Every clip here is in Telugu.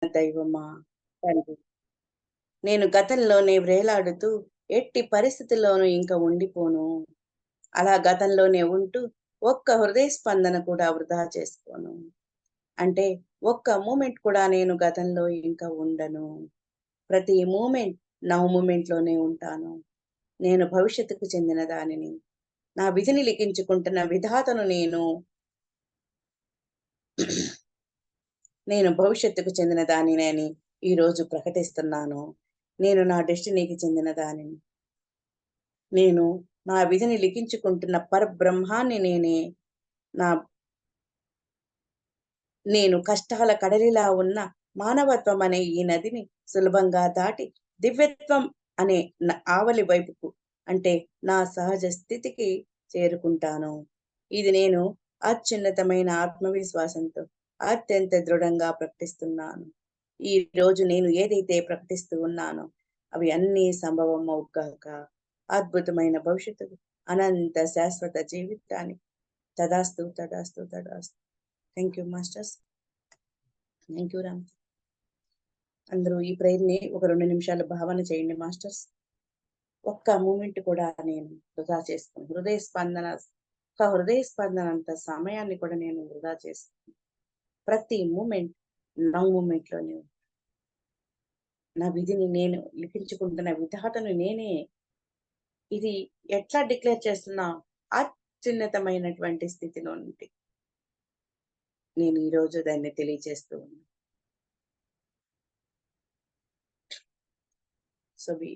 దైవమా తండ్రి, నేను గతంలోనే వ్రేలాడుతూ ఎట్టి పరిస్థితుల్లోనూ ఇంక ఉండిపోను. అలా గతంలోనే ఉంటూ ఒక్క హృదయ స్పందన కూడా వృధా చేసుకోను. అంటే ఒక్క మూమెంట్ కూడా నేను గతంలో ఇంకా ఉండను. ప్రతి మూమెంట్ నౌ మూమెంట్‌లోనే ఉంటాను. నేను భవిష్యత్తుకు చెందిన దానిని. నా విధిని లిఖించుకుంటున్న విధాతను నేను. నేను భవిష్యత్తుకు చెందిన దానినని ఈరోజు ప్రకటిస్తున్నాను. నేను నా డెస్టినీకి చెందిన దానిని. నేను నా విధిని లిఖించుకుంటున్న పరబ్రహ్మాన్ని నేనే. నా నేను కష్టాల కడలిలా ఉన్న మానవత్వం అనే ఈ నదిని సులభంగా దాటి దివ్యత్వం అనే ఆవలి వైపుకు, అంటే నా సహజ స్థితికి చేరుకుంటాను. ఇది నేను అత్యున్నతమైన ఆత్మవిశ్వాసంతో అత్యంత దృఢంగా ప్రకటిస్తున్నాను. ఈ రోజు నేను ఏదైతే ప్రకటిస్తూ ఉన్నానో అవి అన్నీ సంభవం అవుగాక. అద్భుతమైన భవిష్యత్తు, అనంత శాశ్వత జీవితాన్ని. తదాస్తు తదాస్తు తదాస్తు. Thank you masters. Thank you Ram. అందరూ ఈ ప్రేయర్ని ఒక 2 నిమిషాలు భావన చేయండి మాస్టర్స్. ఒక్క మూమెంట్ కూడా నేను వృధా చేసుకోను. హృదయ స్పందన అంత సమయాన్ని కూడా నేను వృధా చేసుకోను. ప్రతి మూమెంట్ నౌ మూమెంట్‌లోనే నా విధిని నేను లిఖించుకుంటున్న విధాతను నేనే. ఇది ఎట్లా డిక్లేర్ చేస్తున్నా, అత్యున్నతమైనటువంటి స్థితిలో నుండి నేను ఈరోజు దాన్ని తెలియజేస్తూ ఉన్నాను. So be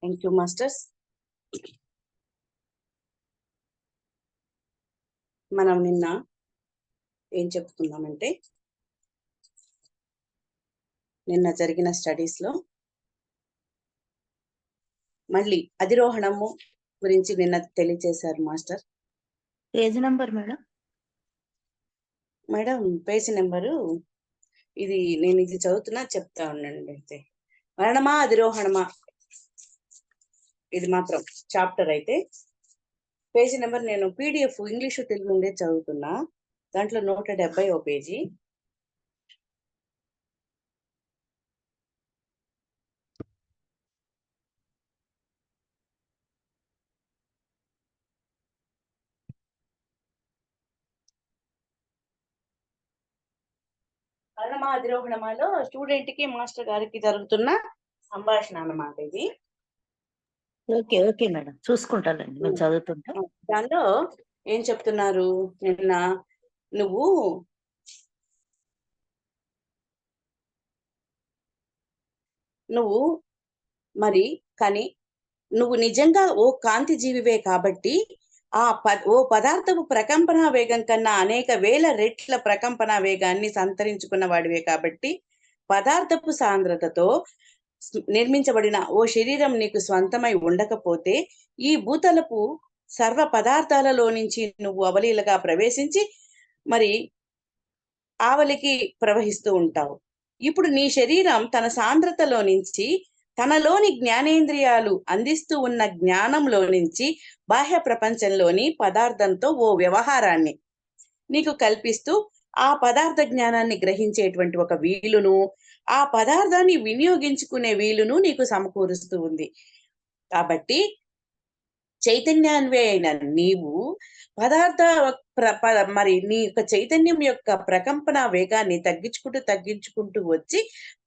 thank you masters. మనం నిన్న ఏం చెప్పుకున్నామంటే, నిన్న జరిగిన స్టడీస్‌లో మళ్ళీ అధిరోహణము గురించి నిన్న తెలియజేశారు master. Page number madam? Madam page number ఇది నేను ఇది చదువుతున్నా, చెప్తా ఉండండి. అయితే మరణమా అధిరోహణమా, ఇది మాత్రం చాప్టర్ అయితే పేజీ నెంబర్ నేను పీడిఎఫ్ ఇంగ్లీషు తెలుగు నుండే చదువుతున్నా. దాంట్లో 170 పేజీ. మరణమా అధిరోహణమాలో స్టూడెంట్ కి మాస్టర్ గారికి జరుగుతున్న సంభాషణ అన్నమాట ఇది. ఓకే ఓకే మేడం, చూసుకుంటానండి, నేను చదువుతుంటా. దానిలో ఏం చెప్తున్నారు, నిన్న నువ్వు నువ్వు మరి కానీ నువ్వు నిజంగా ఓ కాంతి జీవివే కాబట్టి ఓ పదార్థపు ప్రకంపన వేగం కన్నా అనేక వేల రెట్ల ప్రకంపన వేగాన్ని సంతరించుకున్న వాడివే కాబట్టి పదార్థపు సాంద్రతతో నిర్మించబడిన ఓ శరీరం నీకు స్వంతమై ఉండకపోతే ఈ భూతలపు సర్వ పదార్థాలలో నుంచి నువ్వు అవలీలగా ప్రవేశించి మరి ఆవలికి ప్రవహిస్తూ ఉంటావు. ఇప్పుడు నీ శరీరం తన సాంద్రతలో నుంచి తనలోని జ్ఞానేంద్రియాలు అందిస్తూ ఉన్న జ్ఞానంలో నుంచి బాహ్య ప్రపంచంలోని పదార్థంతో ఓ వ్యవహారాన్ని నీకు కల్పిస్తూ ఆ పదార్థ జ్ఞానాన్ని గ్రహించేటువంటి ఒక వీలును, ఆ పదార్థాన్ని వినియోగించుకునే వీలును నీకు సమకూరుస్తూ ఉంది. కాబట్టి చైతన్యాన్వే అయిన నీవు పదార్థ మరి నీ యొక్క చైతన్యం యొక్క ప్రకంపన వేగాన్ని తగ్గించుకుంటూ వచ్చి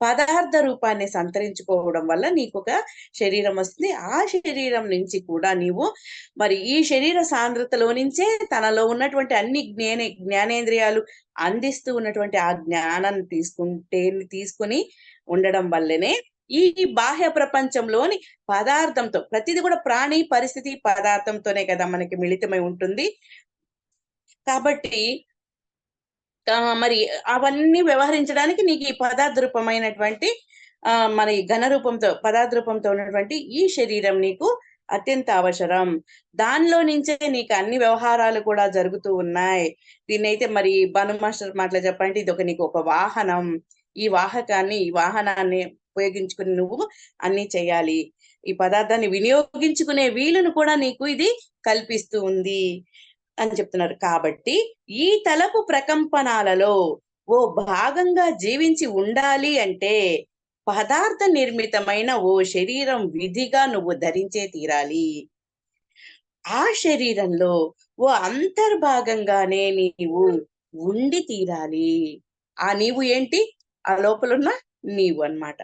పదార్థ రూపాన్ని సంతరించుకోవడం వల్ల నీకు ఒక శరీరం వస్తుంది. ఆ శరీరం నుంచి కూడా నీవు మరి ఈ శరీర సాంద్రతలో నుంచే తనలో ఉన్నటువంటి అన్ని జ్ఞానేంద్రియాలు అందిస్తూ ఉన్నటువంటి ఆ జ్ఞానాన్ని తీసుకుని ఉండడం వల్లనే ఈ బాహ్య ప్రపంచంలోని పదార్థంతో ప్రతిదీ కూడా ప్రాణి పరిస్థితి పదార్థంతోనే కదా మనకి మిళితమై ఉంటుంది. కాబట్టి మరి అవన్నీ వ్యవహరించడానికి నీకు ఈ పదార్థ రూపమైనటువంటి మరి ఘన రూపంతో పదార్థ రూపంతో ఉన్నటువంటి ఈ శరీరం నీకు అత్యంత అవసరం. దానిలో నుంచే నీకు అన్ని వ్యవహారాలు కూడా జరుగుతూ ఉన్నాయి. దీన్నైతే మరి భాను మాస్టర్ మాటలు చెప్పాలంటే ఇది నీకు ఒక వాహనం. ఈ వాహనాన్ని ఉపయోగించుకుని నువ్వు అన్ని చేయాలి. ఈ పదార్థాన్ని వినియోగించుకునే వీలును కూడా నీకు ఇది కల్పిస్తూ ఉంది అని చెప్తున్నారు. కాబట్టి ఈ తలపు ప్రకంపనాలలో ఓ భాగంగా జీవించి ఉండాలి అంటే పదార్థ నిర్మితమైన ఓ శరీరం విధిగా నువ్వు ధరించే తీరాలి. ఆ శరీరంలో ఓ అంతర్భాగంగానే నీవు ఉండి తీరాలి. ఆ నీవు ఏంటి? ఆ లోపలున్న నీవు అన్నమాట.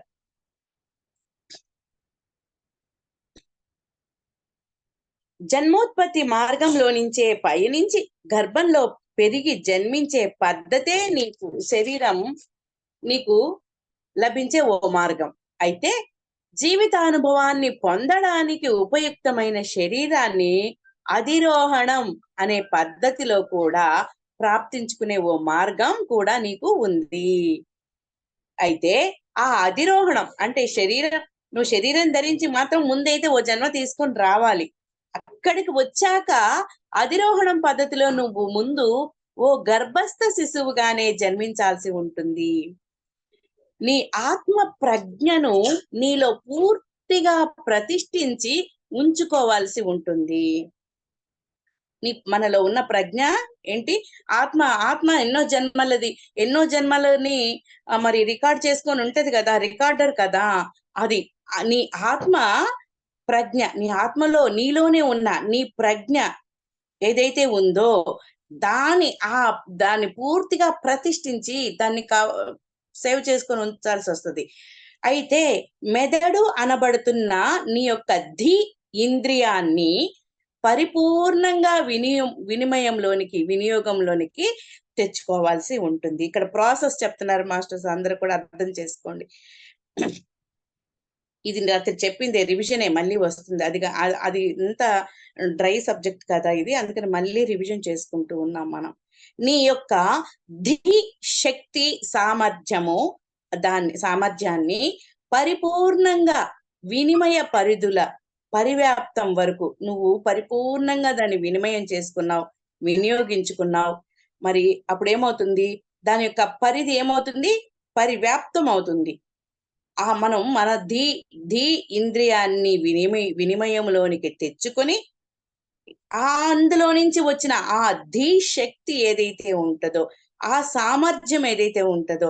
జన్మోత్పత్తి మార్గంలో నుంచే పయనించి గర్భంలో పెరిగి జన్మించే పద్ధతే నీకు శరీరం నీకు లభించే ఓ మార్గం. అయితే జీవితానుభవాన్ని పొందడానికి ఉపయుక్తమైన శరీరాన్ని అధిరోహణం అనే పద్ధతిలో కూడా ప్రాప్తించుకునే ఓ మార్గం కూడా నీకు ఉంది. అయితే ఆ అధిరోహణం అంటే నువ్వు శరీరం ధరించి మాత్రం ముందైతే ఓ జన్మ తీసుకొని రావాలి. అక్కడికి వచ్చాక అధిరోహణం పద్ధతిలో నువ్వు ముందు ఓ గర్భస్థ శిశువుగానే జన్మించాల్సి ఉంటుంది. నీ ఆత్మ ప్రజ్ఞను నీలో పూర్తిగా ప్రతిష్ఠించి ఉంచుకోవాల్సి ఉంటుంది. మనలో ఉన్న ప్రజ్ఞ ఏంటి? ఆత్మ ఎన్నో జన్మలని మరి రికార్డ్ చేసుకొని ఉంటది కదా, రికార్డర్ కదా. అది నీ ఆత్మ ప్రజ్ఞ, నీ ఆత్మలో నీలోనే ఉన్న నీ ప్రజ్ఞ ఏదైతే ఉందో దాన్ని పూర్తిగా ప్రతిష్ఠించి దాన్ని సేవ్ చేసుకొని ఉంచాల్సి వస్తుంది. అయితే మెదడు అనబడుతున్న నీ యొక్క ఇంద్రియాన్ని పరిపూర్ణంగా వినియోగంలోనికి తెచ్చుకోవాల్సి ఉంటుంది. ఇక్కడ ప్రాసెస్ చెప్తున్నారు మాస్టర్స్, అందరూ కూడా అర్థం చేసుకోండి. ఇది రాత్రి చెప్పింది రివిజనే మళ్ళీ వస్తుంది. అది ఇంత డ్రై సబ్జెక్ట్ కదా ఇది, అందుకని మళ్ళీ రివిజన్ చేసుకుంటూ ఉన్నాం మనం. నీ యొక్క శక్తి సామర్థ్యాన్ని పరిపూర్ణంగా వినిమయ పరిధుల పరివ్యాప్తం వరకు నువ్వు పరిపూర్ణంగా దాన్ని వినిమయం చేసుకున్నావు, వినియోగించుకున్నావు. మరి అప్పుడేమవుతుంది? దాని యొక్క పరిధి ఏమవుతుంది? పరివ్యాప్తం అవుతుంది. మనం మన ఇంద్రియాన్ని వినిమయంలోనికి తెచ్చుకొని అందులో నుంచి వచ్చిన ఆ శక్తి ఏదైతే ఉంటుందో, ఆ సామర్థ్యం ఏదైతే ఉంటుందో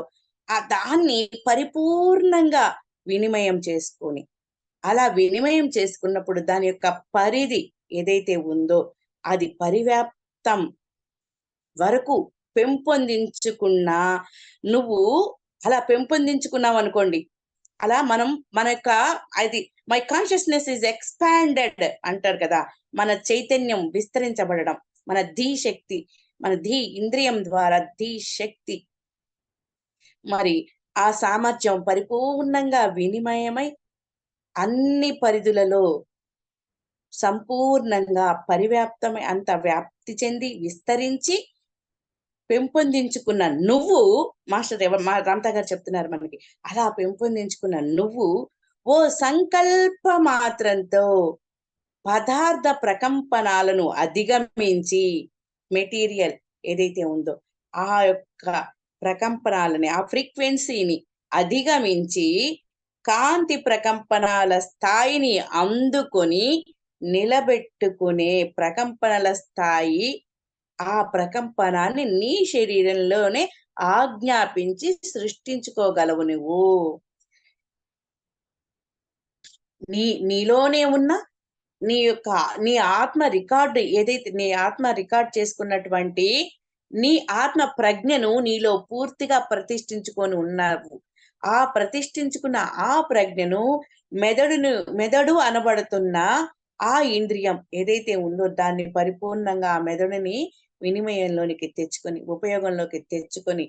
దాన్ని పరిపూర్ణంగా వినిమయం చేసుకొని, అలా వినిమయం చేసుకున్నప్పుడు దాని యొక్క పరిధి ఏదైతే ఉందో అది పరివ్యాప్తం వరకు పెంపొందించుకున్నా, నువ్వు అలా పెంపొందించుకున్నావు అనుకోండి, అలా మన యొక్క మై కాన్షియస్నెస్ ఈజ్ ఎక్స్పాండెడ్ అంటారు కదా, మన చైతన్యం విస్తరించబడడం, మన శక్తి, మన ఇంద్రియం ద్వారా శక్తి మరి ఆ సామర్థ్యం పరిపూర్ణంగా వినిమయమై అన్ని పరిధులలో సంపూర్ణంగా పరివ్యాప్తమై అంత వ్యాప్తి చెంది విస్తరించి పెంపొందించుకున్న నువ్వు మా రామతా గారు చెప్తున్నారు మనకి, అలా పెంపొందించుకున్న నువ్వు ఓ సంకల్ప మాత్రంతో పదార్థ ప్రకంపనాలను అధిగమించి మెటీరియల్ ఏదైతే ఉందో ఆ యొక్క ప్రకంపనాలని, ఆ ఫ్రీక్వెన్సీని అధిగమించి కాంతి ప్రకంపనాల స్థాయిని అందుకొని నిలబెట్టుకునే ప్రకంపనల స్థాయి, ఆ ప్రకంపనాన్ని నీ శరీరంలోనే ఆజ్ఞాపించి సృష్టించుకోగలవు నువ్వు. నీలోనే ఉన్న నీ ఆత్మ రికార్డు ఏదైతే నీ ఆత్మ రికార్డ్ చేసుకున్నటువంటి నీ ఆత్మ ప్రజ్ఞను నీలో పూర్తిగా ప్రతిష్ఠించుకొని ఉన్నావు. ఆ ప్రతిష్ఠించుకున్న ఆ ప్రజ్ఞను మెదడు అనబడుతున్న ఆ ఇంద్రియం ఏదైతే ఉందో దాన్ని పరిపూర్ణంగా ఆ మెదడుని వినిమయంలోనికి తెచ్చుకొని, ఉపయోగంలోకి తెచ్చుకొని,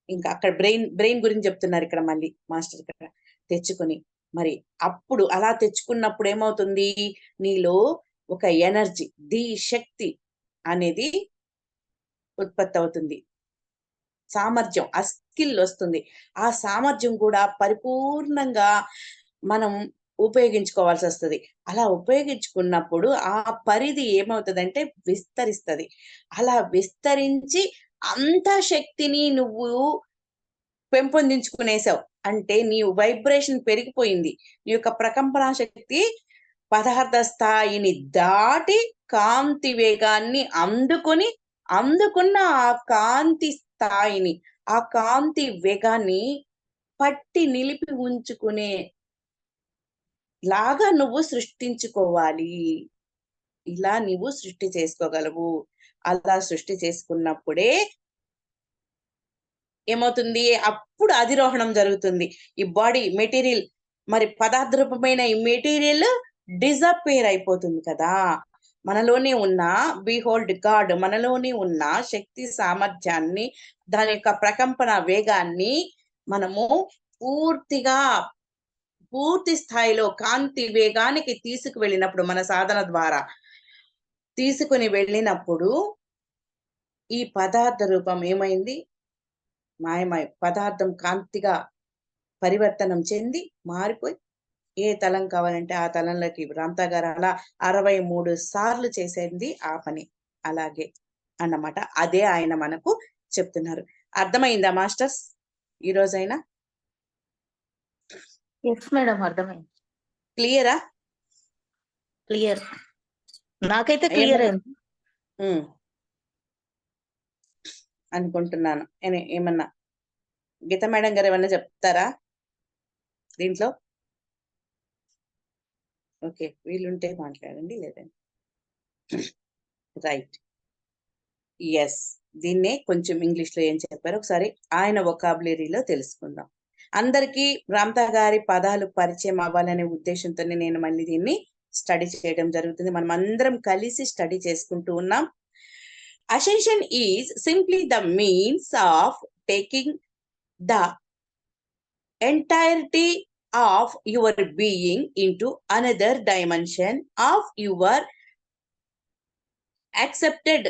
ఇంకా అక్కడ బ్రెయిన్ గురించి చెప్తున్నారు ఇక్కడ మళ్ళీ మాస్టర్ ఇక్కడ తెచ్చుకొని, మరి అప్పుడు అలా తెచ్చుకున్నప్పుడు ఏమవుతుంది, నీలో ఒక ఎనర్జీ, శక్తి అనేది ఉత్పత్తి అవుతుంది. సామర్థ్యం, ఆ స్కిల్ వస్తుంది. ఆ సామర్థ్యం కూడా పరిపూర్ణంగా మనం ఉపయోగించుకోవాల్సి వస్తుంది. అలా ఉపయోగించుకున్నప్పుడు ఆ పరిధి ఏమవుతుందంటే విస్తరిస్తుంది. అలా విస్తరించి అంత శక్తిని నువ్వు పెంపొందించుకునేసావు అంటే నీ వైబ్రేషన్ పెరిగిపోయింది. నీ యొక్క ప్రకంపన శక్తి పదార్థ స్థాయిని దాటి కాంతి వేగాన్ని అందుకున్న ఆ కాంతి స్థాయిని, ఆ కాంతి వేగాన్ని పట్టి నిలిపి ఉంచుకునే లాగా నువ్వు సృష్టించుకోవాలి. ఇలా నువ్వు సృష్టి చేసుకోగలవు. అలా సృష్టి చేసుకున్నప్పుడే ఏమవుతుంది, అప్పుడు అధిరోహణం జరుగుతుంది. ఈ బాడీ మెటీరియల్, మరి పదార్థ రూపమైన ఈ మెటీరియల్ డిజపేర్ అయిపోతుంది కదా. మనలోనే ఉన్న బిహోల్డ్ గాడ్, మనలోనే ఉన్న శక్తి సామర్థ్యాన్ని, దాని యొక్క ప్రకంపన వేగాన్ని మనము పూర్తి స్థాయిలో కాంతి వేగానికి తీసుకువెళ్ళినప్పుడు, మన సాధన ద్వారా తీసుకుని వెళ్ళినప్పుడు ఈ పదార్థ రూపం ఏమైంది, మాయమై పదార్థం కాంతిగా పరివర్తనం చెంది మారిపోయి ఏ తలం కావాలంటే ఆ తలంలోకి రామతా గారు అలా 63 సార్లు చేసేది ఆ పని. అలాగే అన్నమాట. అదే ఆయన మనకు చెప్తున్నారు. అర్థమైందా మాస్టర్స్ ఈ రోజైనా? ఎస్ మేడం, అర్థమైంది. క్లియరా? క్లియర్, నాకైతే క్లియర్ అయింది అనుకుంటున్నాను. ఏమన్నా గీత మేడం గారు ఏమన్నా చెప్తారా దీంట్లో? ఓకే, వీలుంటే మాట్లాడండి, లేదండి. Right, yes. దీన్నే కొంచెం ఇంగ్లీష్ లో ఏం చెప్పారు ఒకసారి ఆయన వొకాబులరీలో తెలుసుకుందాం. అందరికీ రామతా గారి పదాలు పరిచయం అవ్వాలనే ఉద్దేశంతోనే నేను మళ్ళీ దీన్ని స్టడీ చేయడం జరుగుతుంది. మనం అందరం కలిసి స్టడీ చేసుకుంటూ ఉన్నాం. Ascension is simply the means of taking the entirety of your being into another dimension of your accepted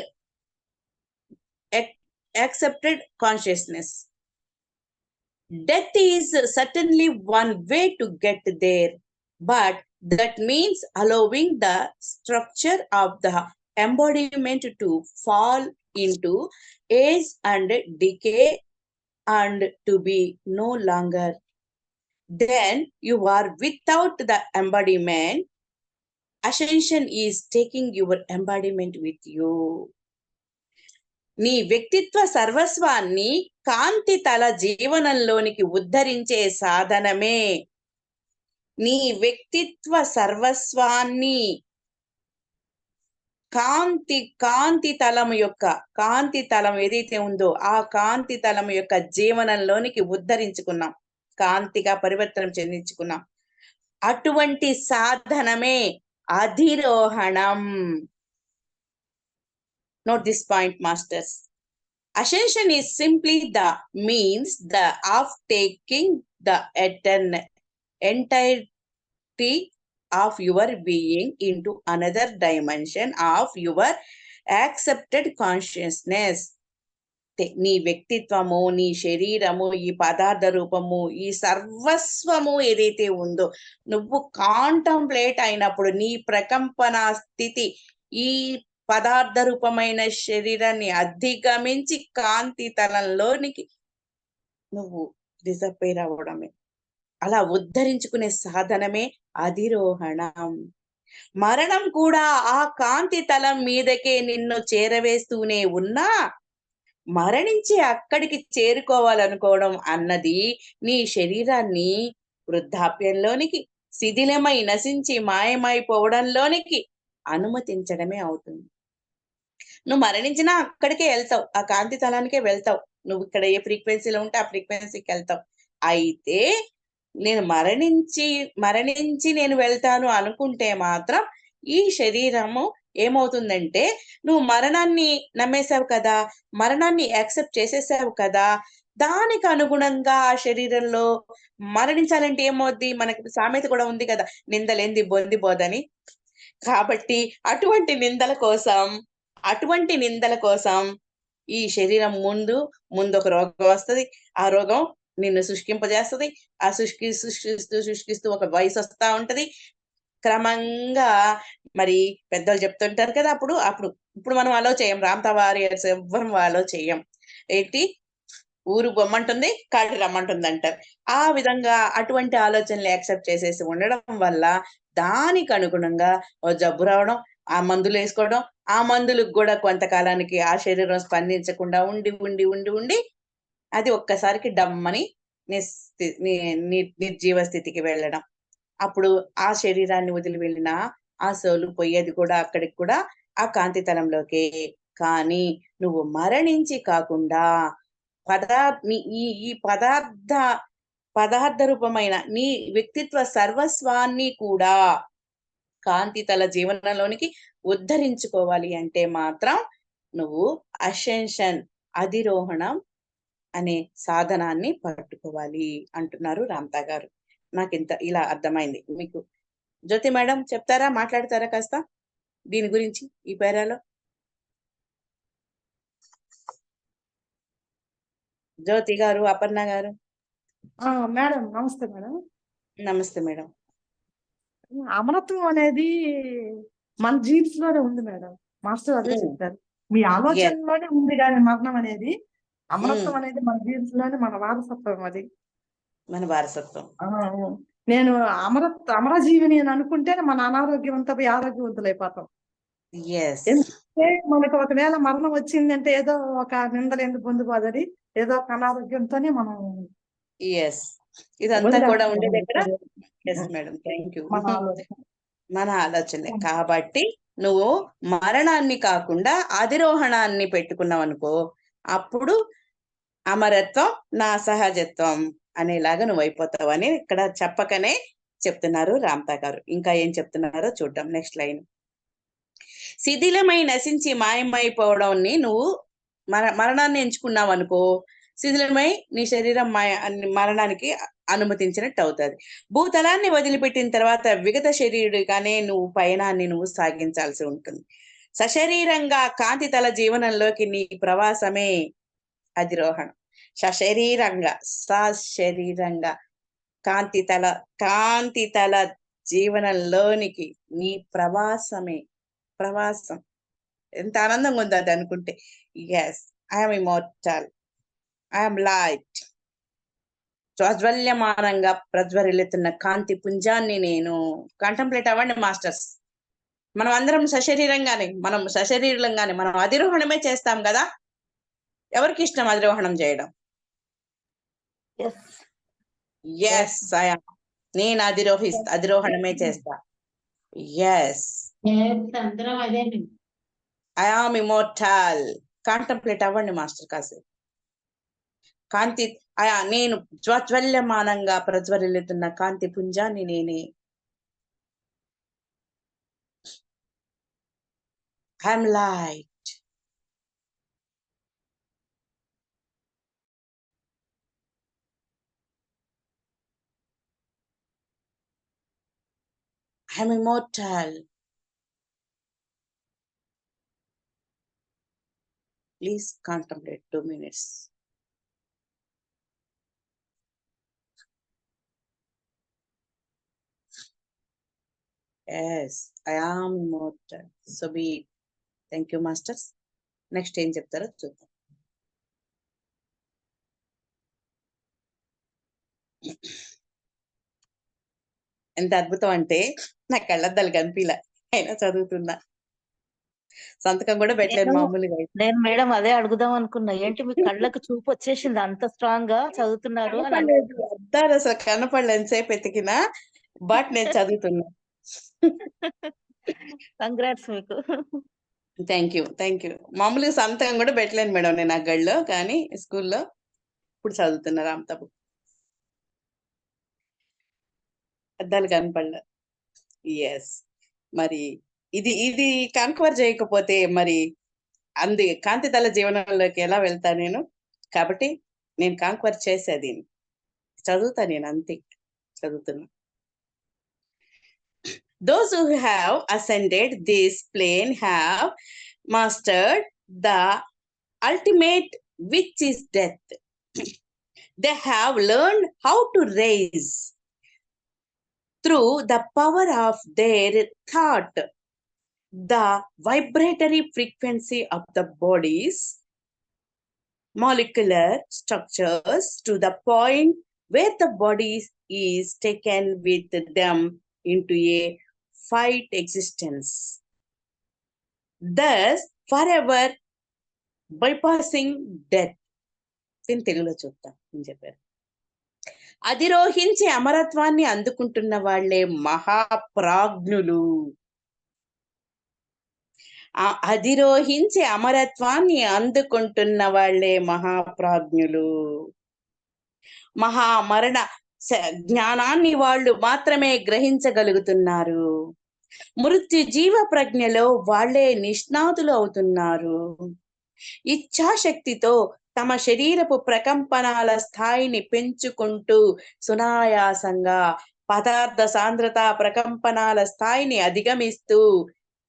consciousness. Death is certainly one way to get there, but that means allowing the structure of the embodiment to fall into age and decay and to be no longer. Then you are without the embodiment. Ascension is taking your embodiment with you. నీ వ్యక్తిత్వ సర్వస్వాన్ని కాంతి తల జీవనంలోనికి ఉద్ధరించే సాధనమే. నీ వ్యక్తిత్వ సర్వస్వాన్ని కాంతి తలం ఏదైతే ఉందో ఆ కాంతి తలం యొక్క జీవనంలోనికి ఉద్ధరించుకున్నాం, కాంతిగా పరివర్తనం చెందించుకున్నాం. అటువంటి సాధనమే అధిరోహణం. Note this point masters. Ascension is simply the means of taking the entirety of your being into another dimension of your accepted consciousness. నీ వ్యక్తిత్వము, నీ శరీరము, ఈ పదార్థ రూపము, ఈ సర్వస్వము ఏదైతే ఉందో, నువ్వు కాంటంప్లేట్ అయినప్పుడు నీ ప్రకంపన స్థితి ఈ పదార్థ రూపమైన శరీరాన్ని అధిగమించి కాంతి తలంలోనికి నువ్వు డిసప్పేర్ అవ్వడమే. అలా ఉద్ధరించుకునే సాధనమే అధిరోహణం. మరణం కూడా ఆ కాంతి తలం మీదకే నిన్ను చేరవేస్తూనే ఉన్నా, మరణించి అక్కడికి చేరుకోవాలనుకోవడం అన్నది నీ శరీరాన్ని వృద్ధాప్యంలోనికి, శిథిలమై నశించి మాయమైపోవడంలోనికి అనుమతించడమే అవుతుంది. నువ్వు మరణించినా అక్కడికే వెళ్తావు, ఆ కాంతి తలానికే వెళ్తావు. నువ్వు ఇక్కడ ఏ ఫ్రీక్వెన్సీలో ఉంటే ఆ ఫ్రీక్వెన్సీకి వెళ్తావు. అయితే నేను మరణించి నేను వెళ్తాను అనుకుంటే మాత్రం ఈ శరీరము ఏమవుతుందంటే, నువ్వు మరణాన్ని నమ్మేశావు కదా, మరణాన్ని యాక్సెప్ట్ చేసేసావు కదా, దానికి అనుగుణంగా ఆ శరీరంలో మరణించాలంటే ఏమవుద్ది, మనకి సామెత కూడా ఉంది కదా, నిందలేంది బొంది బోదని. కాబట్టి అటువంటి నిందల కోసం ఈ శరీరం ముందు ఒక రోగం వస్తుంది. ఆ రోగం నిన్ను శుష్కింపజేస్తుంది. ఆ శుష్కిస్తూ ఒక వయసు వస్తా ఉంటది. క్రమంగా మరి పెద్దలు చెప్తుంటారు కదా, ఇప్పుడు మనం అలో చేయం, రామతా వారియర్స్ ఎవ్వరం అలో చేయం. ఏంటి, ఊరు బొమ్మంటుంది కాడి రమ్మంటుంది అంటారు. ఆ విధంగా అటువంటి ఆలోచనలు యాక్సెప్ట్ చేసేసి ఉండడం వల్ల దానికి అనుగుణంగా ఓ జబ్బు రావడం, ఆ మందులు వేసుకోవడం, ఆ మందులకు కూడా కొంతకాలానికి ఆ శరీరం స్పందించకుండా ఉండి అది ఒక్కసారికి డమ్మని నిర్జీవ స్థితికి వెళ్ళడం. అప్పుడు ఆ శరీరాన్ని వదిలి వెళ్ళిన ఆ సోలు పోయేది కూడా అక్కడికి కూడా ఆ కాంతి తలంలోకే. కానీ నువ్వు మరణించి కాకుండా ఈ పదార్థ రూపమైన నీ వ్యక్తిత్వ సర్వస్వాన్ని కూడా కాంతితల జీవనంలోనికి ఉద్ధరించుకోవాలి అంటే మాత్రం నువ్వు అసెన్షన్, అధిరోహణం అనే సాధనాన్ని పట్టుకోవాలి అంటున్నారు రామ్తా గారు. నాకింత ఇలా అర్థమైంది. మీకు జ్యోతి మేడం చెప్తారా, మాట్లాడతారా కాస్త దీని గురించి ఈ పేరాలో? జ్యోతి గారు, అపర్ణ గారు. మేడం నమస్తే మేడం. నమస్తే మేడం. అమరత్వం అనేది మన జీన్స్ లోనే ఉంది మేడం. మాస్టర్ అదే చెప్తారు, మీ ఆలోచనలోనే ఉంది కానీ మరణం అనేది, అమరత్వం అనేది మన జీన్స్ లోనే, మన వారసత్వం అది, మన వారసత్వం. నేను అమరజీవిని అని అనుకుంటేనే మన అనారోగ్యవంతం ఆరోగ్యవంతులు అయిపోతాం. ఎందుకంటే మనకు ఒకవేళ మరణం వచ్చిందంటే ఏదో ఒక నిందలేంది పొందుకోదని, ఏదో ఒక అనారోగ్యంతోనే మనం ఇదంతా కూడా ఉండేది ఎక్కడ? Madam, thank you. మన ఆలోచనే. కాబట్టి నువ్వు మరణాన్ని కాకుండా అధిరోహణాన్ని పెట్టుకున్నావు అనుకో, అప్పుడు అమరత్వం నా సహజత్వం అనేలాగా నువ్వు అయిపోతావు అని ఇక్కడ చెప్పకనే చెప్తున్నారు రామ్తా గారు. ఇంకా ఏం చెప్తున్నారో చూద్దాం. Next line. శిథిలమై నశించి మాయమైపోవడాన్ని నువ్వు మరణాన్ని ఎంచుకున్నావు అనుకో, శిథిలమై నీ శరీరం మరణానికి అనుమతించినట్టు అవుతుంది. భూతలాన్ని వదిలిపెట్టిన తర్వాత విగత శరీరుడిగానే నువ్వు పయనాన్ని నువ్వు సాగించాల్సి ఉంటుంది. సశరీరంగా కాంతితల జీవనంలోకి నీ ప్రవాసమే అధిరోహణం. సశరీరంగా కాంతితల జీవనంలోనికి నీ ప్రవాసం. ఎంత ఆనందంగా ఉంది అది అనుకుంటే. I'm immortal, I'm light. స్వజ్వల్యమానంగా ప్రజ్వరిల్లుతున్న కాంతి పుంజాన్ని నేను. కంటంప్లేట్ అవ్వండి మాస్టర్స్. మనం అందరం సశరీరంగానే, మనం అధిరోహణమే చేస్తాం కదా. ఎవరికి ఇష్టం అధిరోహణం చేయడం? నేను అధిరోహణమే చేస్తా. I am immortal. కాంటంప్లేట్ అవ్వండి మాస్టర్ కాసేపు. కాంతి నేను జ్వల్యమానంగా ప్రజ్వరిల్లుతున్న కాంతి పుంజాన్ని నేనే. I am light. I am immortal. Please contemplate 2 minutes. Yes, I am immortal. So be it. Thank you masters. Next ఏం చెప్తారో చూద్దాం. ఎంత అద్భుతం అంటే నా కళ్ళద్దాలు కనిపిలా, అయినా చదువుతున్నా. సంతకం కూడా పెట్టలేదు నేను మామూలుగా. నేను మేడం అదే అడుగుదాం అనుకున్నా. ఏంటి మీ కళ్ళకు చూపు వచ్చేసింది అంత స్ట్రాంగ్ గా చదువుతున్నారు అని కనపడలేదు, అద్దాలు అసలు కనపడలేదు ఎంతసేపు ఎతికినా. బట్ నేను చదువుతున్నా. కంగ్రాట్స్ మీకు. Thank you, thank you. మామూలుగా సంతకం కూడా పెట్టలేను మేడం నేను ఆ గడిలో, కానీ స్కూల్లో ఇప్పుడు చదువుతున్నా రామ్తాబు. అద్దాలు కనపడలే. ఎస్, మరి ఇది ఇది కన్క్వర్ చేయకపోతే మరి కాంతితల జీవనంలోకి ఎలా వెళ్తా నేను? కాబట్టి నేను కాంక్వర్ చేసేది చదువుతా, నేను అంతే చదువుతున్నా. Those who have ascended this plane have mastered the ultimate, which is death. They have learned how to raise through the power of their thought the vibratory frequency of the body's molecular structures to the point where the body is taken with them into a fight existence, thus forever bypassing death. దీని తెలుగులో చూద్దాం అని చెప్పారు. అధిరోహించి అమరత్వాన్ని అందుకుంటున్న వాళ్లే మహాప్రాజ్ఞులు. అధిరోహించి అమరత్వాన్ని అందుకుంటున్న వాళ్లే మహాప్రాజ్ఞులు. మహామరణ జ్ఞానాన్ని వాళ్ళు మాత్రమే గ్రహించగలుగుతున్నారు. మృత్యు జీవ ప్రజ్ఞలో వాళ్లే నిష్ణాతులు అవుతున్నారు. ఇచ్ఛాశక్తితో తమ శరీరపు ప్రకంపనాల స్థాయిని పెంచుకుంటూ సునాయాసంగా పదార్థ సాంద్రత ప్రకంపనాల స్థాయిని అధిగమిస్తూ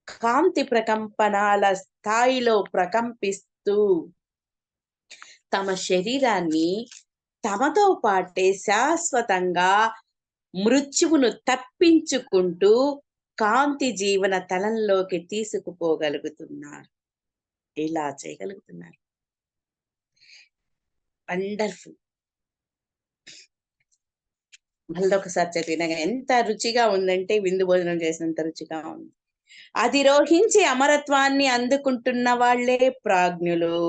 కాంతి ప్రకంపనాల స్థాయిలో ప్రకంపిస్తూ తమ శరీరాన్ని తమతో పాటే శాశ్వతంగా మృత్యువును తప్పించుకుంటూ కాంతి జీవన తలంలోకి తీసుకుపోగలుగుతున్నారు. ఇలా చేయగలుగుతున్నారు. వండర్ఫుల్. మళ్ళీ ఒకసారి చదివినగా ఎంత రుచిగా ఉందంటే విందు భోజనం చేసినంత రుచిగా ఉంది. అధిరోహించి అమరత్వాన్ని అందుకుంటున్న వాళ్లే ప్రాజ్ఞులు.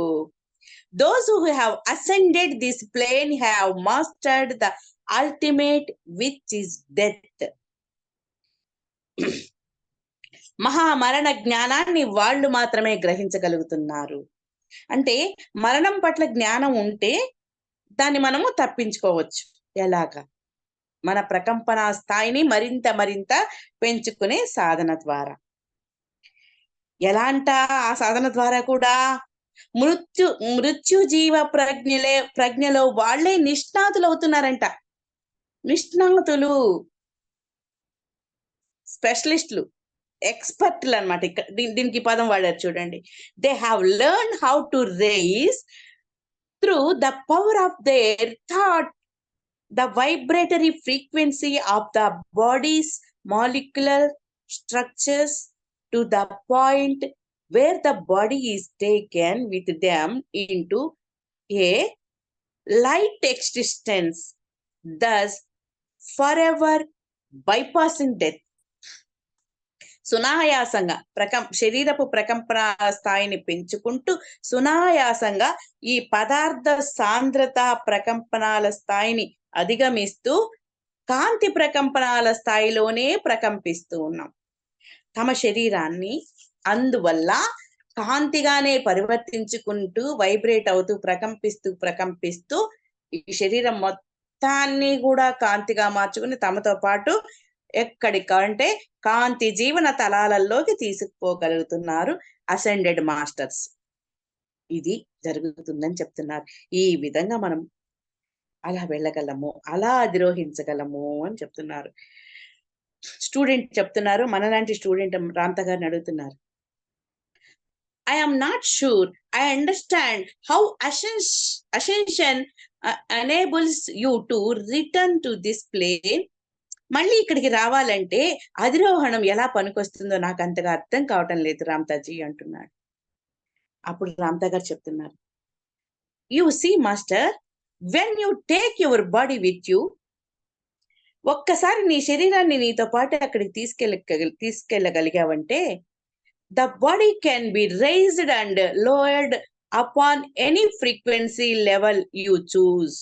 Those who have ascended this plane have mastered the ultimate, which is death. మహామరణ జ్ఞానాన్ని వాళ్ళు మాత్రమే గ్రహించగలుగుతున్నారు. అంటే మరణం పట్ల జ్ఞానం ఉంటే దాన్ని మనము తప్పించుకోవచ్చు. ఎలాగా? మన ప్రకంపన స్థాయిని మరింత మరింత పెంచుకునే సాధన ద్వారా. ఎలాంట ఆ సాధన ద్వారా కూడా మృత్యు జీవ ప్రజ్ఞలో వాళ్లే నిష్ణాతులు అవుతున్నారంట. నిష్ణాతులు, స్పెషలిస్టులు, ఎక్స్పర్ట్లు అన్నమాట. ఇక్కడ దీనికి పదం వాడారు చూడండి. They have learn how to rise through the power of their thought the vibratory frequency of the body's molecular structures to the point where the body is taken with them into a light existence, thus forever bypassing death. సునాయాసంగా శరీరపు ప్రకంపన స్థాయిని పెంచుకుంటూ సునాయాసంగా ఈ పదార్థ సాంద్రత ప్రకంపనాల స్థాయిని అధిగమిస్తూ కాంతి ప్రకంపనాల స్థాయిలోనే ప్రకంపిస్తూ ఉన్నాం. తమ శరీరాన్ని అందువల్ల కాంతిగానే పరివర్తించుకుంటూ వైబ్రేట్ అవుతూ ప్రకంపిస్తూ ఈ శరీరం మొత్తాన్ని కూడా కాంతిగా మార్చుకుని తమతో పాటు ఎక్కడికంటే కాంతి జీవన తలాలలోకి తీసుకుపోగలుగుతున్నారు అసెండెడ్ మాస్టర్స్. ఇది జరుగుతుందని చెప్తున్నారు. ఈ విధంగా మనం అలా వెళ్ళగలము, అలా అధిరోహించగలము అని చెప్తున్నారు. స్టూడెంట్ చెప్తున్నారు, మనలాంటి స్టూడెంట్ రామ్త గారిని అడుగుతున్నారు. I am not sure I understand how ascension enables you to return to this plane. మళ్ళీ ఇక్కడికి రావాలంటే అధిరోహణం ఎలా పనికొస్తుందో నాకు అంతగా అర్థం కావటం లేదు రామ్తాజీ అంటున్నాడు. అప్పుడు రామ్తా గారు చెప్తున్నారు, you see master, when you take your body with you, ఒక్కసారి నీ శరీరాన్ని నీతో పాటు అక్కడికి తీసుకెళ్ళగలిగావంటే, the body can be raised and lowered upon any frequency level you choose.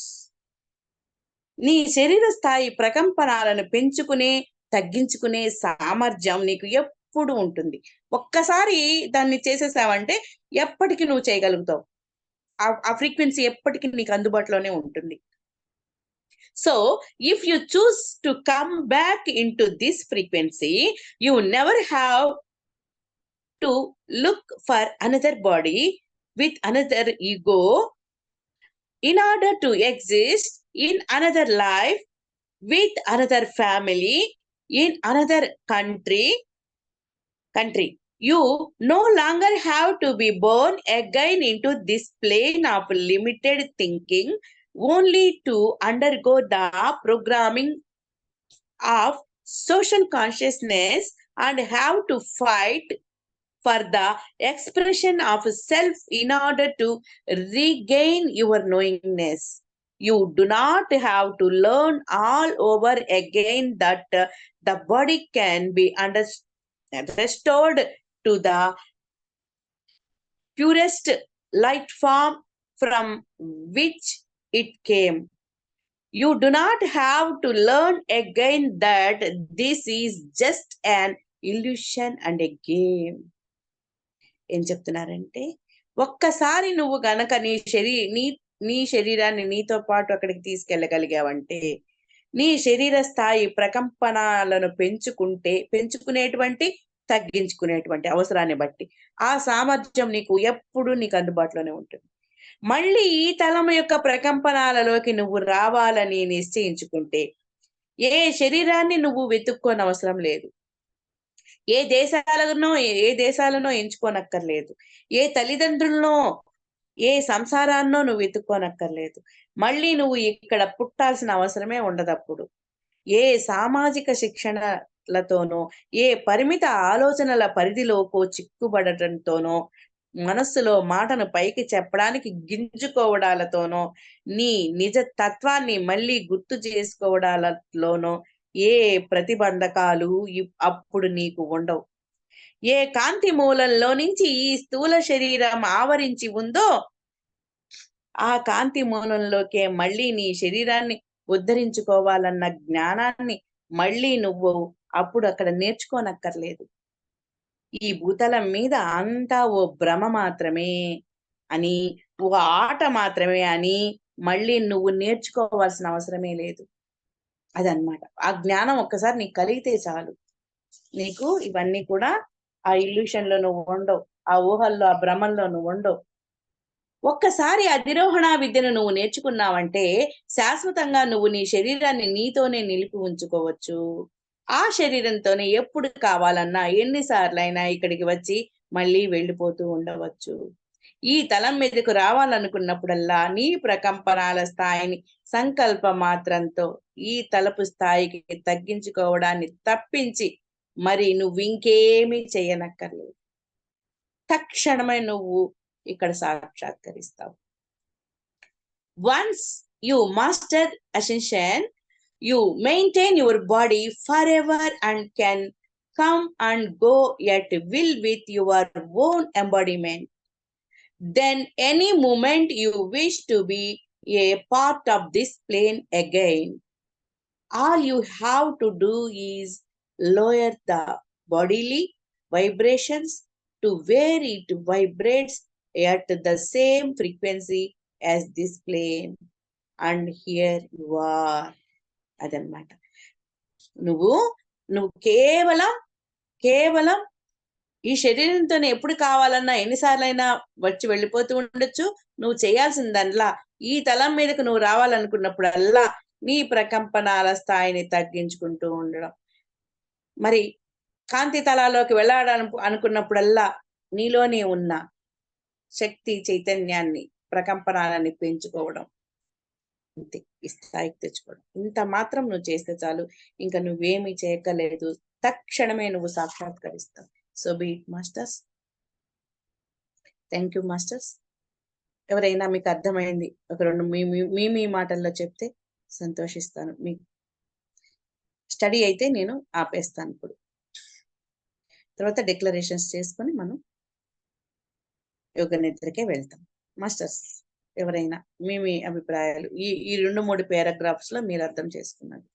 నీ శరీర స్థాయి ప్రకంపనాలను పెంచుకునే తగ్గించుకునే సామర్థ్యం నీకు ఎప్పుడు ఉంటుంది. ఒక్కసారి దాన్ని చేసేసావంటే ఎప్పటికీ నువ్వు చేయగలుగుతావు. ఆ ఫ్రీక్వెన్సీ ఎప్పటికీ నీకు అందుబాటులోనే ఉంటుంది. So if you choose to come back in to this frequency, you never have to look for another body with another ego in order to exist in another life with another family in another country. You no longer have to be born again into this plane of limited thinking only to undergo the programming of social consciousness and have to fight for the expression of self in order to regain your knowingness. You do not have to learn all over again that the body can be restored to the purest light form from which it came. You do not have to learn again that this is just an illusion and a game. ఏం చెప్తున్నారంటే, ఒక్కసారి నువ్వు గనక నీ శరీరాన్ని నీతో పాటు అక్కడికి తీసుకెళ్ళగలిగావంటే, నీ శరీర స్థాయి ప్రకంపనాలను పెంచుకునేటువంటి తగ్గించుకునేటువంటి అవసరాన్ని బట్టి ఆ సామర్థ్యం నీకు ఎప్పుడు నీకు అందుబాటులోనే ఉంటుంది. మళ్ళీ ఈ తలము యొక్క ప్రకంపనాలలోకి నువ్వు రావాలని నిశ్చయించుకుంటే ఏ శరీరాన్ని నువ్వు వెతుక్కోనవసరం లేదు. ఏ దేశాలనో ఎంచుకోనక్కర్లేదు. ఏ తల్లిదండ్రులనో ఏ సంసారాన్నో నువ్వు వెతుక్కోనక్కర్లేదు. మళ్ళీ నువ్వు ఇక్కడ పుట్టాల్సిన అవసరమే ఉండదప్పుడు. ఏ సామాజిక శిక్షణలతోనో ఏ పరిమిత ఆలోచనల పరిధిలోకో చిక్కుబడటంతోనో మనస్సులో మాటను పైకి చెప్పడానికి గింజుకోవడాలతోనో నీ నిజ తత్వాన్ని మళ్ళీ గుర్తు చేసుకోవడాలలోనో ఏ ప్రతిబంధకాలు అప్పుడు నీకు ఉండవు. ఏ కాంతి మూలంలో నుంచి ఈ స్థూల శరీరం ఆవరించి ఉందో ఆ కాంతి మూలంలోకే మళ్ళీ నీ శరీరాన్ని ఉద్ధరించుకోవాలన్న జ్ఞానాన్ని మళ్ళీ నువ్వు అప్పుడు అక్కడ నేర్చుకోనక్కర్లేదు. ఈ భూతలం మీద అంతా ఓ భ్రమ మాత్రమే అని, ఓ ఆట మాత్రమే అని మళ్ళీ నువ్వు నేర్చుకోవాల్సిన అవసరమే లేదు. అదనమాట. ఆ జ్ఞానం ఒక్కసారి నీకు కలిగితే చాలు. నీకు ఇవన్నీ కూడా ఆ ఇల్యూషన్ లో నువ్వు ఉండవు, ఆ ఊహల్లో ఆ భ్రమంలో నువ్వు ఉండవు. ఒక్కసారి అధిరోహణ విద్యను నువ్వు నేర్చుకున్నావంటే శాశ్వతంగా నువ్వు నీ శరీరాన్ని నీతోనే నిలిపి ఉంచుకోవచ్చు. ఆ శరీరంతోనే ఎప్పుడు కావాలన్నా ఎన్నిసార్లైనా ఇక్కడికి వచ్చి మళ్ళీ వెళ్ళిపోతూ ఉండవచ్చు. ఈ తలం మీదకు రావాలనుకున్నప్పుడల్లా నీ ప్రకంపనాల స్థాయిని సంకల్ప మాత్రంతో ఈ తలపు స్థాయికి తగ్గించుకోవడాన్ని తప్పించి మరి నువ్వు ఇంకేమీ చేయనక్కర్లేదు. తక్షణమే నువ్వు ఇక్కడ సాక్షాత్కరిస్తావు. Once you master ascension, you maintain your body forever and can come and go at will with your own embodiment. Then any moment you wish to be a part of this plane again, all you have to do is lower the bodily vibrations to where it vibrates at the same frequency as this plane, and here you are. అదనమాట. నువ్వు కేవలం ఈ శరీరంతోనే ఎప్పుడు కావాలన్నా ఎన్నిసార్లైనా వచ్చి వెళ్ళిపోతూ ఉండొచ్చు. నువ్వు చేయాల్సిందల్లా ఈ తలం మీదకు నువ్వు రావాలనుకున్నప్పుడల్లా నీ ప్రకంపనాల స్థాయిని తగ్గించుకుంటూ ఉండడం. మరి కాంతి తలాల్లోకి అనుకున్నప్పుడల్లా నీలోనే ఉన్న శక్తి చైతన్యాన్ని ప్రకంపనాలని పెంచుకోవడం, అంతే. ఈ స్థాయికి తెచ్చుకోవడం. ఇంత మాత్రం నువ్వు చేస్తే చాలు. ఇంకా నువ్వేమీ చేయక్కర్లేదు. తక్షణమే నువ్వు సాక్షాత్కరిస్తావు. So be it masters. Thank you masters. ఎవరైనా మీకు అర్థమైంది ఒక 2 మీ మాటల్లో చెప్తే సంతోషిస్తాను. మీ స్టడీ అయితే నేను ఆపేస్తాను ఇప్పుడు. తర్వాత డిక్లరేషన్స్ చేసుకొని మనం యోగ నిద్రకే వెళ్తాం. మాస్టర్స్ ఎవరైనా మీ అభిప్రాయాలు ఈ 2-3 పారాగ్రాఫ్స్ లో మీరు అర్థం చేసుకున్నారు.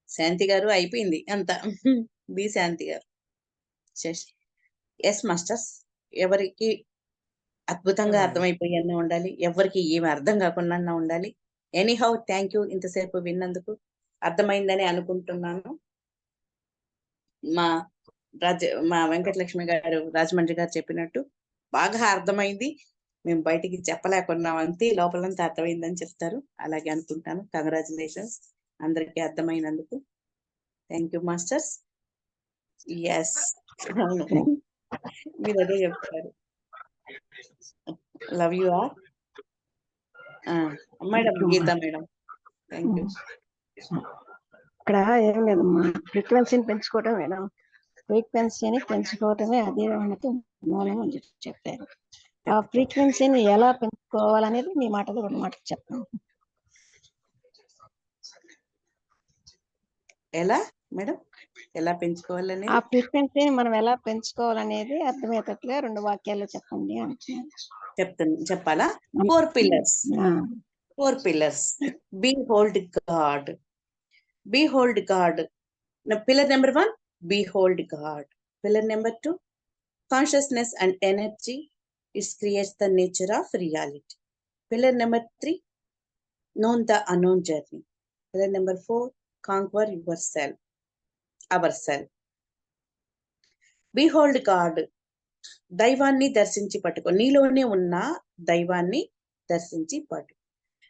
శాంతి గారు అయిపోయింది అంతా. బి శాంతి గారు. Yes masters. ఎవరికి అద్భుతంగా అర్థమైపోయన్నా ఉండాలి, ఎవరికి ఏమి అర్థం కాకుండా ఉండాలి. ఎనీహౌ థ్యాంక్ యూ ఇంతసేపు విన్నందుకు. అర్థమైందని అనుకుంటున్నాను. మా వెంకటలక్ష్మి గారు, రాజమండ్రి గారు చెప్పినట్టు బాగా అర్థమైంది. మేము బయటికి చెప్పలేకున్నాం, అంతే, లోపలంతా అర్థమైందని చెప్తారు. అలాగే అనుకుంటాను. కంగ్రాచులేషన్స్ అందరికీ అర్థమైనందుకు. Thank you masters. ఎస్, అవును, మీరు అదే చెప్తారు. Love you all. Madam Geeta madam, thank you. ఇక్కడ ఏం లేదమ్మా, ఫ్రీక్వెన్సీని పెంచుకోవటం మేడం. ఫ్రీక్వెన్సీని పెంచుకోవటమే అదే మనకు మూలం అని చెప్పారు. ఆ ఫ్రీక్వెన్సీని ఎలా పెంచుకోవాలనేది మీ మాటలు 2 మాటలు చెప్పండి. ఎలా మేడం, ఎలా పెంచుకోవాలని? ఆ ఫ్రీక్వెన్సీని మనం ఎలా పెంచుకోవాలనేది అర్థమయ్యేటట్లుగా 2 వాక్యాల్లో చెప్పండి అంటున్నాను. చెప్పాలా? 4 pillars. 4 pillars. Behold God. Behold God. Now, pillar number 1, behold God. Pillar number 2, consciousness and energy. It creates the nature of reality. Pillar number 3, know the unknown journey. Pillar number 4, conquer yourself, ourself. Behold God. దైవాన్ని దర్శించి పట్టుకో. నీలోనే ఉన్న దైవాన్ని దర్శించి పట్టుకో.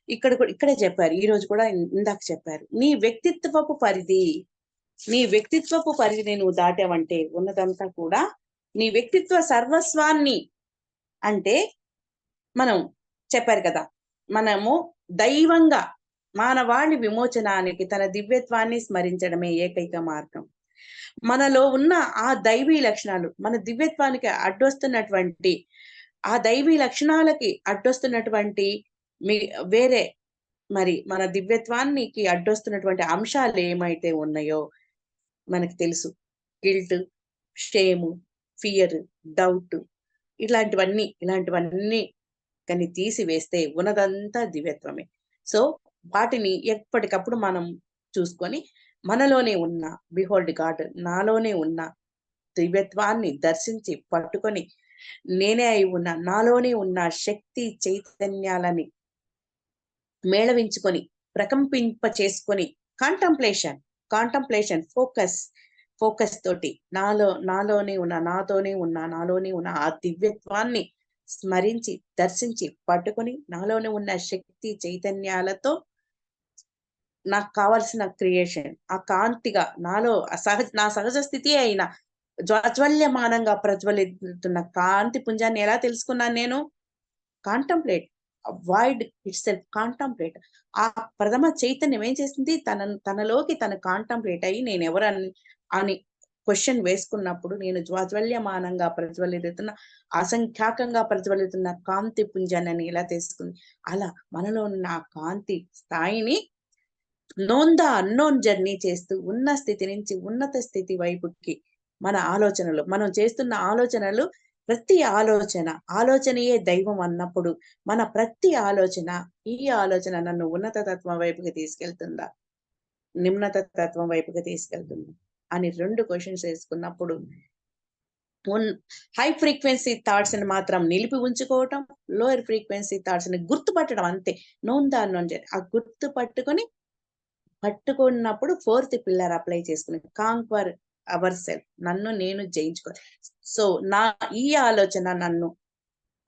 ఇక్కడే చెప్పారు, ఈ రోజు కూడా ఇందాక చెప్పారు, నీ వ్యక్తిత్వపు పరిధిని నువ్వు దాటావంటే ఉన్నదంతా కూడా నీ వ్యక్తిత్వ సర్వస్వాన్ని. అంటే మనం చెప్పారు కదా, మనము దైవంగా మానవాళి విమోచనానికి తన దివ్యత్వాన్ని స్మరించడమే ఏకైక మార్గం. మనలో ఉన్న ఆ దైవీ లక్షణాలు, మన దివ్యత్వానికి అడ్డొస్తున్నటువంటి ఆ దైవీ లక్షణాలకి అడ్డొస్తున్నటువంటి వేరే మరి మన దివ్యత్వానికి అడ్డొస్తున్నటువంటి అంశాలు ఏమైతే ఉన్నాయో మనకు తెలుసు. గిల్ట్, షేము, ఫియర్, డౌట్, ఇలాంటివన్నీ కానీ తీసివేస్తే ఉన్నదంతా దివ్యత్వమే. సో వాటిని ఎప్పటికప్పుడు మనం చూసుకొని మనలోనే ఉన్న బిహోల్డ్ గాడ్, నాలోనే ఉన్న దివ్యత్వాన్ని దర్శించి పట్టుకొని నేనే అయి ఉన్న నాలోనే ఉన్న శక్తి చైతన్యాలని మేళవించుకొని ప్రకంపింప చేసుకొని కాంటంప్లేషన్ ఫోకస్ తోటి నాతోనే ఉన్న ఆ దివ్యత్వాన్ని స్మరించి దర్శించి పట్టుకొని నాలోనే ఉన్న శక్తి చైతన్యాలతో నాకు కావలసిన క్రియేషన్, ఆ కాంతిగా నాలో నా సహజ స్థితి అయిన జ్వాజ్వల్యమానంగా ప్రజ్వలిస్తున్న కాంతి పుంజాన్ని ఎలా తెలుసుకున్నాను నేను? Contemplate, avoid it self, contemplate. ఆ ప్రథమ చైతన్యం ఏం చేసింది? తనలోకి తన కాంటంప్లేట్ అయ్యి నేను అని క్వశ్చన్ వేసుకున్నప్పుడు నేను జ్వాజ్వల్యమానంగా ప్రజ్వలితున్న, అసంఖ్యాకంగా ప్రజ్వలితున్న కాంతి పుంజాన్ని ఎలా తెలుసుకుంది? అలా మనలో ఉన్న ఆ కాంతి స్థాయిని అన్నోన్ జర్నీ చేస్తూ ఉన్న స్థితి నుంచి ఉన్నత స్థితి వైపుకి మనం చేస్తున్న ఆలోచనలు, ప్రతి ఆలోచనయే దైవం అన్నప్పుడు మన ప్రతి ఈ ఆలోచన నన్ను ఉన్నత తత్వం వైపుకి తీసుకెళ్తుందా, నిమ్నత తత్వం వైపుకి తీసుకెళ్తుందా అని 2 క్వశ్చన్స్ వేసుకున్నప్పుడు హై ఫ్రీక్వెన్సీ థాట్స్ ని మాత్రం నిలిపి ఉంచుకోవటం, లోయర్ ఫ్రీక్వెన్సీ థాట్స్ ని గుర్తుపట్టడం, అంతే. నోందాను అని చెప్పి ఆ గుర్తు పట్టుకున్నప్పుడు ఫోర్త్ పిల్లర్ అప్లై చేసుకుని కాంక్వర్ అవర్ సెల్ఫ్, నన్ను నేను జయించుకోవాలి. సో ఈ ఆలోచన నన్ను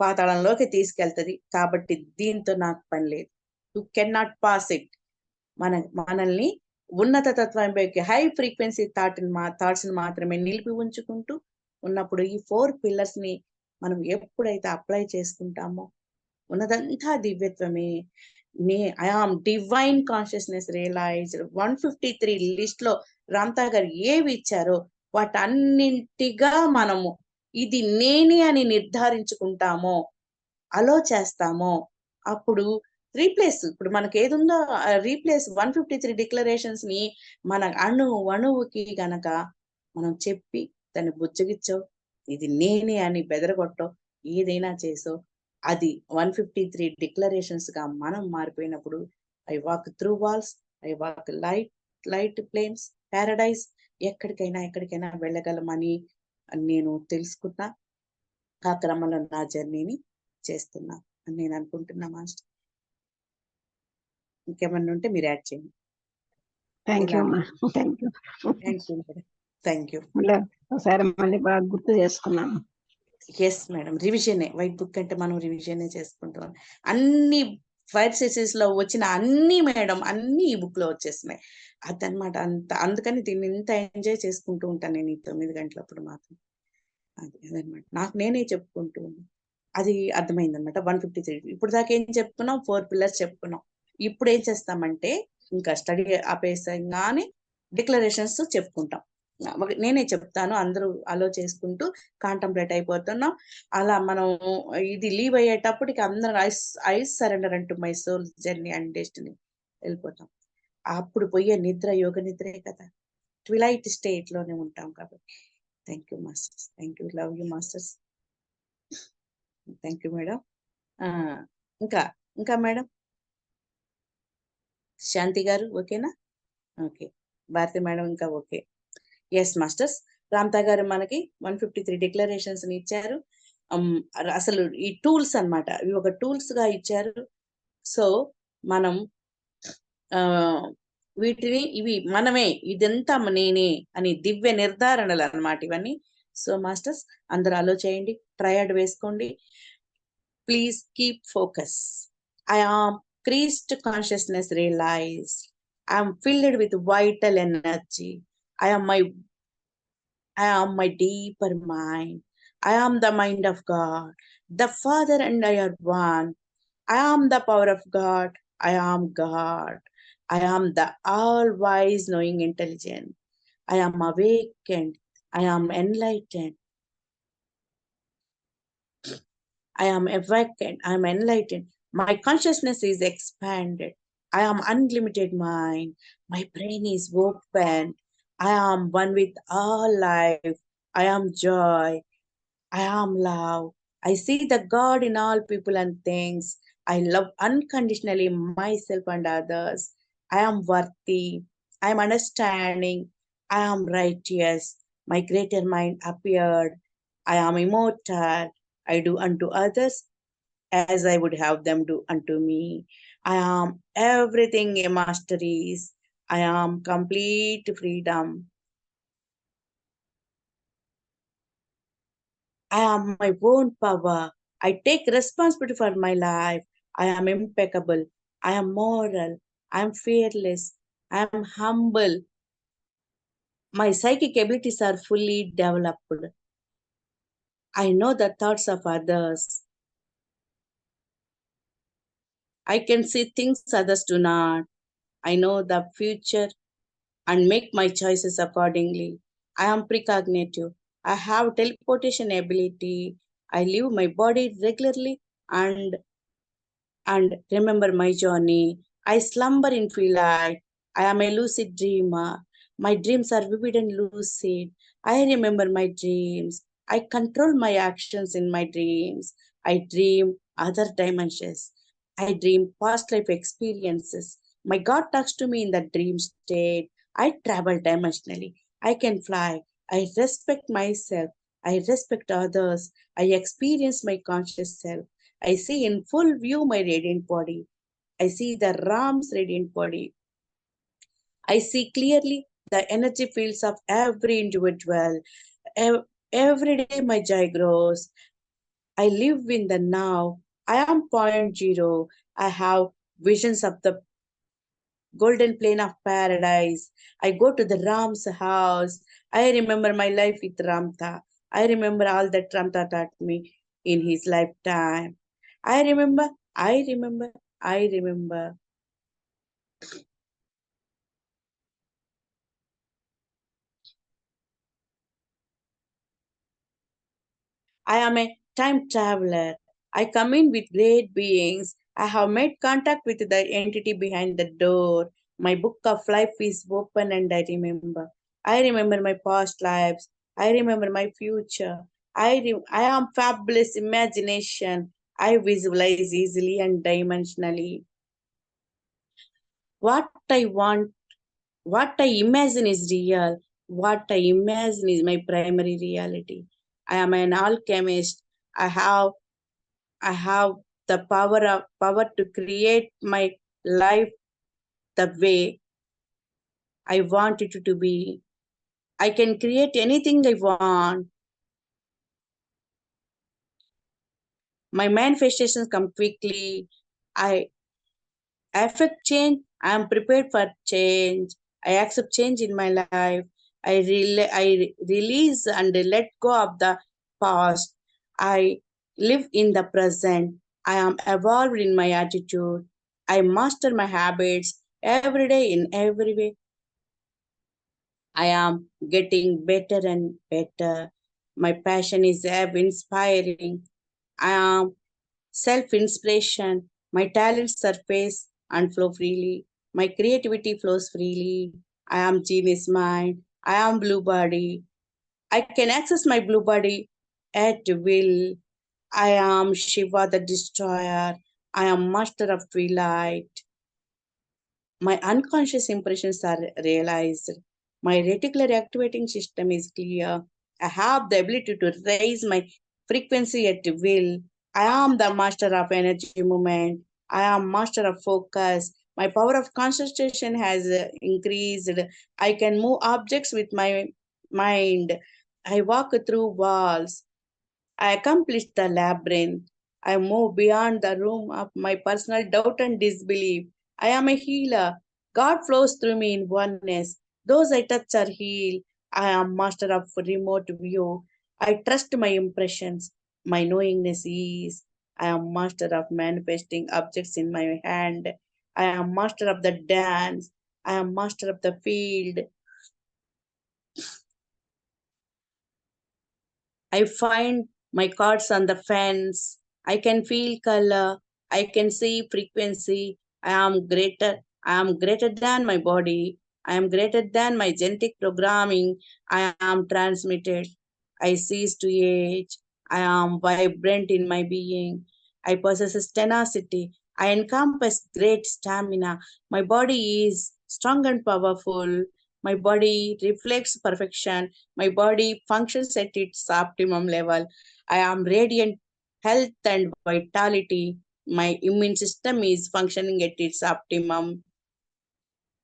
పాతాళంలోకి తీసుకెళ్తది, కాబట్టి దీంతో నాకు పని లేదు. You can not pass it. మనల్ని ఉన్నత తత్వంపైకి హై ఫ్రీక్వెన్సీ థాట్స్ ని మాత్రమే నిలిపి ఉంచుకుంటూ ఉన్నప్పుడు ఈ 4 పిల్లర్స్ ని మనం ఎప్పుడైతే అప్లై చేసుకుంటామో ఉన్నదంతా దివ్యత్వమే. I am divine consciousness realised. 153 list లో రామ్తా గారు ఏవి ఇచ్చారో వాటన్నింటిగా మనము ఇది నేనే అని నిర్ధారించుకుంటామో, అలో చేస్తామో, అప్పుడు రీప్లేస్, ఇప్పుడు మనకి ఏది ఉందో రీప్లేస్ 153 డిక్లరేషన్స్ ని మన అణువుకి గనక మనం చెప్పి దాన్ని బుజ్జగిచ్చో, ఇది నేనే అని బెదరగొట్టో, ఏదైనా చేసో, అది 153 డిక్లరేషన్స్ గా మనం మారిపోయినప్పుడు I walk through walls, I walk light planes, paradise, ఎక్కడికైనా వెళ్ళగలమని నేను తెలుసుకున్నా. ఆ క్రమంలో నా జర్నీని చేస్తున్నా అని నేను అనుకుంటున్నా మాస్టర్. ఇంకేమన్నా ఉంటే మీరు యాడ్ చేయండి. థ్యాంక్ యూ అమ్మా. Thank you. Thank you. ఒకసారి మళ్ళీ బాగా గుర్తు చేసుకున్నాము. ఎస్ మేడం, రివిజనే. వైట్ బుక్ అంటే మనం రివిజనే చేసుకుంటాం. అన్ని 5 సెషన్స్ లో వచ్చిన అన్ని మేడం అన్ని ఈ బుక్ లో వచ్చేస్తున్నాయి. అదనమాట. అందుకని దీన్ని ఇంత ఎంజాయ్ చేసుకుంటూ ఉంటాను నేను ఈ 9 గంటలప్పుడు మాత్రం. అదనమాట నాకు నేనే చెప్పుకుంటూ అది అర్థమైంది అనమాట. 153 ఇప్పుడు దాకా ఏం చెప్పుకున్నాం, 4 పిల్లర్స్ చెప్పుకున్నాం. ఇప్పుడు ఏం చేస్తామంటే ఇంకా స్టడీ ఆపేసంగానే డిక్లరేషన్స్ చెప్పుకుంటాం. నేనే చెప్తాను, అందరూ అలో చేసుకుంటూ కాంటంప్లేట్ అయిపోతున్నాం. అలా మనం ఇది లీవ్ అయ్యేటప్పటికి అందరం ఐ సరెండర్ అంటూ my soul journey and destiny వెళ్ళిపోతాం. అప్పుడు పోయే నిద్ర యోగ నిద్రే కదా, ట్విలైట్ స్టేట్ లోనే ఉంటాం కాబట్టి. Thank you masters. Thank you. Love you masters. Thank you madam. ఇంకా మేడం శాంతి గారు ఓకేనా? ఓకే. భారతి మేడం ఇంకా ఓకే. ఎస్ మాస్టర్స్, రామ్తా గారు మనకి 153 డిక్లరేషన్స్ ని ఇచ్చారు. అసలు ఈ టూల్స్ అన్నమాట, ఇవి ఒక టూల్స్ గా ఇచ్చారు. సో మనం వీటిని ఇవి మనమే, ఇదంతా నేనే అని దివ్య నిర్ధారణలు అన్నమాట ఇవన్నీ. సో మాస్టర్స్ అందరూ అలో చేయండి, ట్రయాడ్ వేసుకోండి. Please keep focus. I am Christ consciousness realized. I am filled with vital energy. I am my deeper mind. I am the mind of God. The Father and I are one. I am the power of God. I am God. I am the all-wise knowing intelligence. I am awakened. I am enlightened. I am awakened. I am enlightened. My consciousness is expanded. I am unlimited mind. My brain is open. I am one with all life. I am joy. I am love. I see the God in all people and things. I love unconditionally myself and others. I am worthy. I am understanding. I am righteous. My greater mind appeared. I am immortal. I do unto others as I would have them do unto me. I am everything a master is. I am complete freedom. I am my own power. I take responsibility for my life. I am impeccable. I am moral. I am fearless. I am humble. My psychic abilities are fully developed. I know the thoughts of others. I can see things others do not. I know the future and make my choices accordingly. I am precognitive. I have teleportation ability. I leave my body regularly and remember my journey. I slumber in twilight. I am a lucid dreamer. My dreams are vivid and lucid. I remember my dreams. I control my actions in my dreams. I dream other dimensions. I dream past life experiences. My God talks to me in the dream state. I travel dimensionally. I can fly. I respect myself. I respect others. I experience my conscious self. I see in full view my radiant body. I see the Ram's radiant body. I see clearly the energy fields of every individual. Every day my joy grows. I live in the now. I am point zero. I have visions of the golden plain of paradise. I go to the Ram's house. I remember my life with Ramta. I remember all that Ramta taught me in his lifetime. I remember, I remember, I remember. I am a time traveler. I come in with great beings. I have made contact with the entity behind the door. My book of life is open and I remember. I remember my past lives. I remember my future. I am fabulous imagination. I visualize easily and dimensionally. What I want, what I imagine is real. What I imagine is my primary reality. I am an alchemist. I have I have the power to create my life the way I want it to be. I can create anything I want. My manifestations come quickly. I affect change. I am prepared for change. I accept change in my life. I release and let go of the past. I live in the present. I am evolved in my attitude. I master my habits every day in every way. I am getting better and better. My passion is inspiring. I am self inspiration. My talents surface and flow freely. My creativity flows freely. I am genius mind. I am blue body. I can access my blue body at will. I am Shiva the destroyer. I am master of twilight. My unconscious impressions are realized. My reticular activating system is clear. I have the ability to raise my frequency at will. I am the master of energy movement. I am master of focus. My power of concentration has increased. I can move objects with my mind. I walk through walls. I accomplish the labyrinth. I move beyond the room of my personal doubt and disbelief. I am a healer. God flows through me in oneness. Those I touch are healed. I am master of remote view. I trust my impressions. My knowingness is. I am master of manifesting objects in my hand. I am master of the dance. I am master of the field. I find my cards on the fence. I can feel color. I can see frequency. I am greater. I am greater than my body. I am greater than my genetic programming. I am transmitted. I cease to age. I am vibrant in my being. I possess tenacity. I encompass great stamina. My body is strong and powerful. My body reflects perfection. My body functions at its optimum level. I am radiant health and vitality. My immune system is functioning at its optimum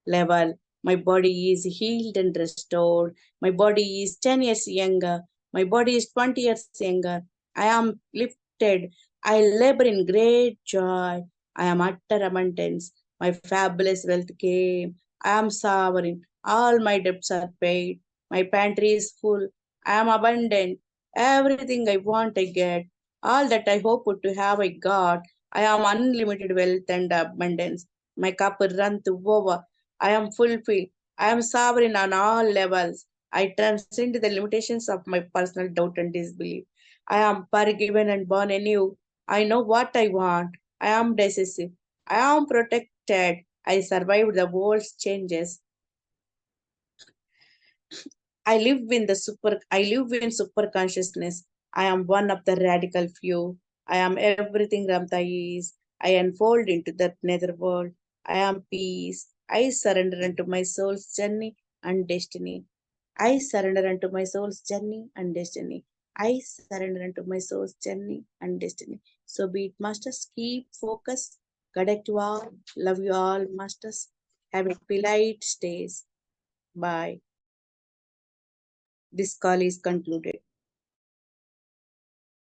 level. My body is healed and restored. My body is 10 years younger. My body is 20 years younger. I am lifted. I labor in great joy. I am utter abundance. My fabulous wealth came. I am sovereign. All my debts are paid. My pantry is full. I am abundant. Everything I want, I get. All that I hope to have, I got. I am unlimited wealth and abundance. My cup runs over. I am fulfilled. I am sovereign on all levels. I transcend the limitations of my personal doubt and disbelief. I am forgiven and born anew. I know what I want. I am decisive. I am protected. I survived the world's changes. I live in super consciousness. I am one of the radical few. I am everything Ramta is. I unfold into that netherworld. I am peace. I surrender unto my soul's journey and destiny. I surrender unto my soul's journey and destiny. I surrender unto my soul's journey and destiny. So be it, masters. Keep focus. Connect you all. Love you all, masters. Have a polite stays. Bye. This call is concluded.